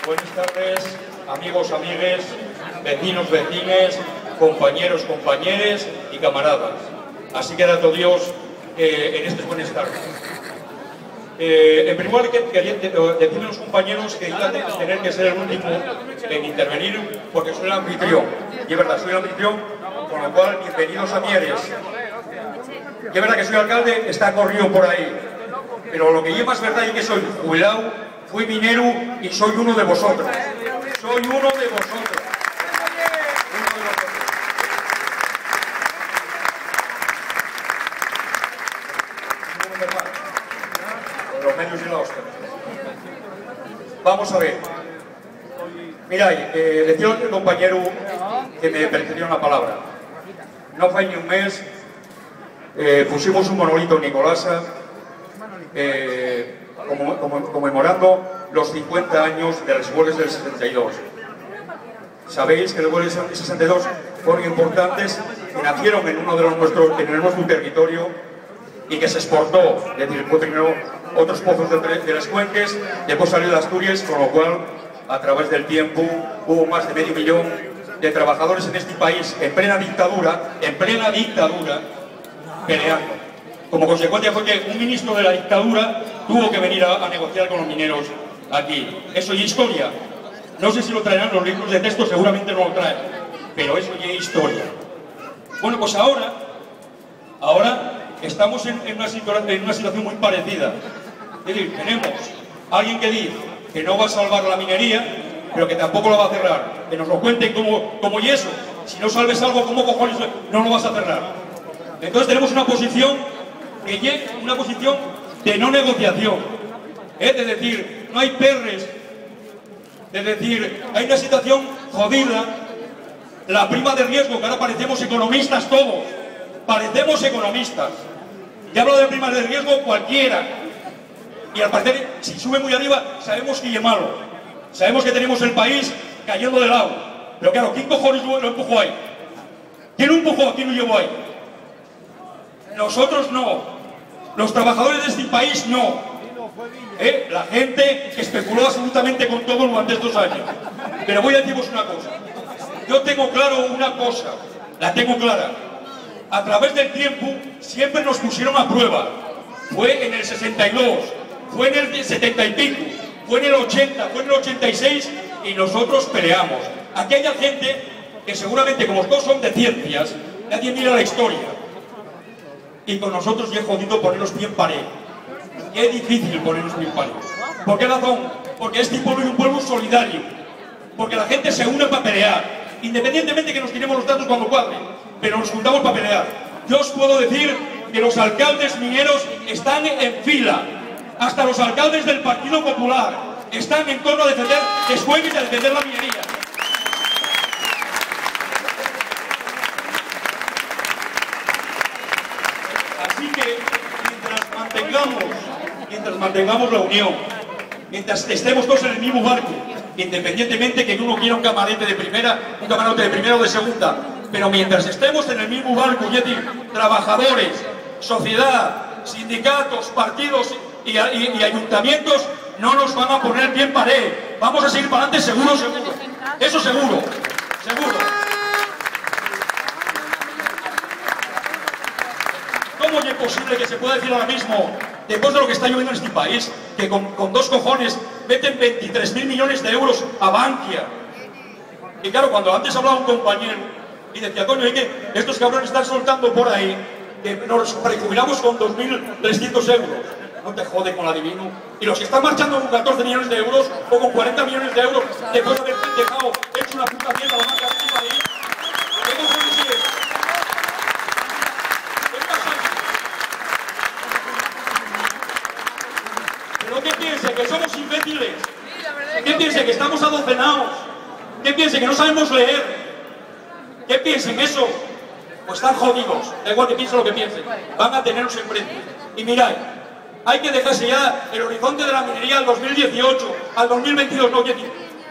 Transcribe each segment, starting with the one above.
Buenas tardes, amigos, amigues, vecinos, vecines, compañeros, compañeres y camaradas. Así que da todo Dios en estas buenas tardes. En primer lugar, quería decirle a los compañeros que iba a tener que ser el último en intervenir porque soy el anfitrión. Y es verdad, soy el anfitrión, con lo cual, bienvenidos a Mieres. Y es verdad que soy alcalde, está corrido por ahí. Pero lo que yo más verdad es que soy jubilado, fui minero y soy uno de vosotros. Soy uno de vosotros. Los medios y la hostia. Vamos a ver. Miráis, decía el compañero que me precedió una palabra. No fue ni un mes, pusimos un monolito en Nicolasa, conmemorando los 50 años de las huelgas del 62. Sabéis que las huelgas del 62 fueron importantes, que nacieron en uno de en nuestro territorio y que se exportó, es decir, fue primero otros pozos de las Cuenques, después salió de Asturias, con lo cual, a través del tiempo, hubo más de medio millón de trabajadores en este país en plena dictadura, peleando. Como consecuencia fue que un ministro de la dictadura tuvo que venir a negociar con los mineros aquí. Eso ya es historia. No sé si lo traerán los libros de texto, seguramente no lo traen, pero eso ya es historia. Bueno, pues ahora estamos en una situación muy parecida. Es decir, tenemos a alguien que dice que no va a salvar la minería, pero que tampoco la va a cerrar. Que nos lo cuenten como y eso. Si no salves algo, ¿cómo cojones no lo vas a cerrar? Entonces tenemos una posición que llega, una posición de no negociación. Es decir, no hay perres. Es decir, hay una situación jodida. La prima de riesgo, que ahora parecemos economistas todos. Parecemos economistas. Ya hablo de prima de riesgo cualquiera. Y al parecer, si sube muy arriba, sabemos que es malo. Sabemos que tenemos el país cayendo de lado. Pero claro, ¿quién cojones lo empujó ahí? ¿Quién lo empujó? ¿Quién lo llevó ahí? Nosotros no. Los trabajadores de este país no. La gente que especuló absolutamente con todo durante estos años. Pero voy a deciros una cosa. Yo tengo claro una cosa. La tengo clara. A través del tiempo siempre nos pusieron a prueba. Fue en el 62, fue en el 70 y pico, fue en el 80, fue en el 86 y nosotros peleamos. Aquí hay gente que seguramente, como todos son de ciencias, nadie mira la historia. Y con nosotros ya es jodido ponernos pie en pared. Y es difícil ponernos pie en pared. ¿Por qué razón? Porque este pueblo es un pueblo solidario. Porque la gente se une para pelear. Independientemente que nos tiremos los datos cuando cuadre. Pero nos juntamos para pelear. Yo os puedo decir que los alcaldes mineros están en fila. Hasta los alcaldes del Partido Popular están en torno a defender Escuelas y a defender la minería. Así que mientras mantengamos la unión, mientras estemos todos en el mismo barco, independientemente que uno quiera un camarote de primera o de segunda, pero mientras estemos en el mismo barco, es decir, trabajadores, sociedad, sindicatos, partidos y ayuntamientos, no nos van a poner pie en pared. Vamos a seguir para adelante seguro. Eso seguro. ¿Cómo es posible que se pueda decir ahora mismo, después de lo que está lloviendo en este país, que con dos cojones meten 23.000 millones de euros a Bankia? Y claro, cuando antes hablaba un compañero y decía, coño, que estos cabrones están soltando por ahí que nos prejubilamos con 2.300 euros. No te jode con la Adivino. Y los que están marchando con 14 millones de euros o con 40 millones de euros después de haber dejado hecho una puta mierda la marca de este país. ¿Qué cojones es? ¿Qué pasa aquí? ¿Pero qué piensa? ¿Que somos imbéciles? ¿Qué piensa? ¿Que estamos adocenados? ¿Qué piensa? ¿Que no sabemos leer? ¿Qué piensen eso? Pues están jodidos, da igual que piensen lo que piensen, van a tenernos enfrente. Y mirad, hay que dejarse ya el horizonte de la minería al 2018, al 2022, no,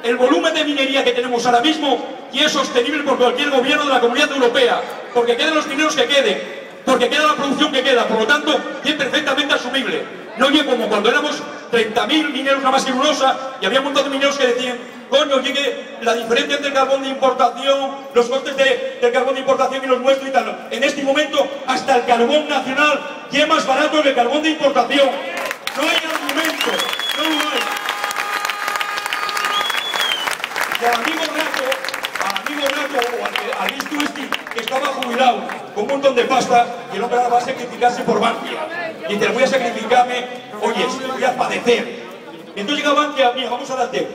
el volumen de minería que tenemos ahora mismo y es sostenible por cualquier gobierno de la Comunidad Europea, porque queden los mineros que queden, porque queda la producción que queda, por lo tanto, es perfectamente asumible. No oye como cuando éramos 30.000 mineros nada más que en Unosa y había un montón de mineros que decían, coño, llegue la diferencia entre el carbón de importación, los costes del carbón de importación y los nuestros y tal. En este momento, hasta el carbón nacional ya es más barato que el carbón de importación. No hay argumento, no lo hay. Y al amigo Rato, o al listo este, que estaba jubilado con un montón de pasta, y el hombre ahora va a sacrificarse por Bankia. Y dice, voy a sacrificarme, oye, voy a padecer. Y entonces llega Bankia, mira, vamos a darte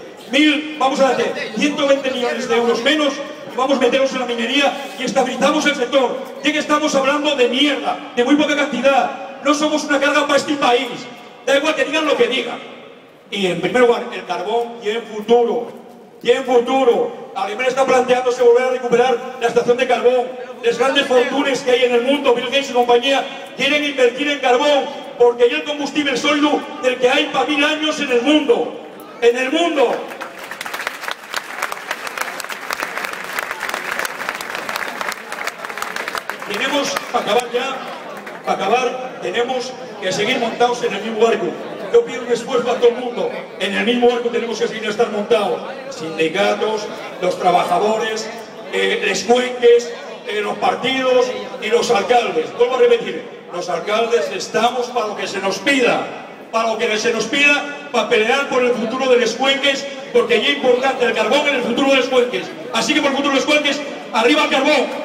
120 millones de euros menos, y vamos a meternos en la minería y estabilizamos el sector. Ya que estamos hablando de mierda, de muy poca cantidad, no somos una carga para este país. Da igual que digan lo que digan. Y en primer lugar, el carbón tiene futuro. Tiene futuro. Alemania está planteándose volver a recuperar la estación de carbón. Las grandes fortunas que hay en el mundo, Bill Gates y compañía, quieren invertir en carbón porque hay el combustible sólido del que hay para 1000 años en el mundo. En el mundo. Tenemos, para acabar, tenemos que seguir montados en el mismo barco. Yo pido un esfuerzo a todo el mundo. En el mismo barco tenemos que seguir estar montados. Sindicatos, los trabajadores, los cuenques, los partidos y los alcaldes. Vuelvo a repetir, los alcaldes estamos para lo que se nos pida. Para lo que se nos pida, para pelear por el futuro de los cuenques, porque ya es importante el carbón en el futuro de los cuenques. Así que por el futuro de los cuenques, ¡arriba el carbón!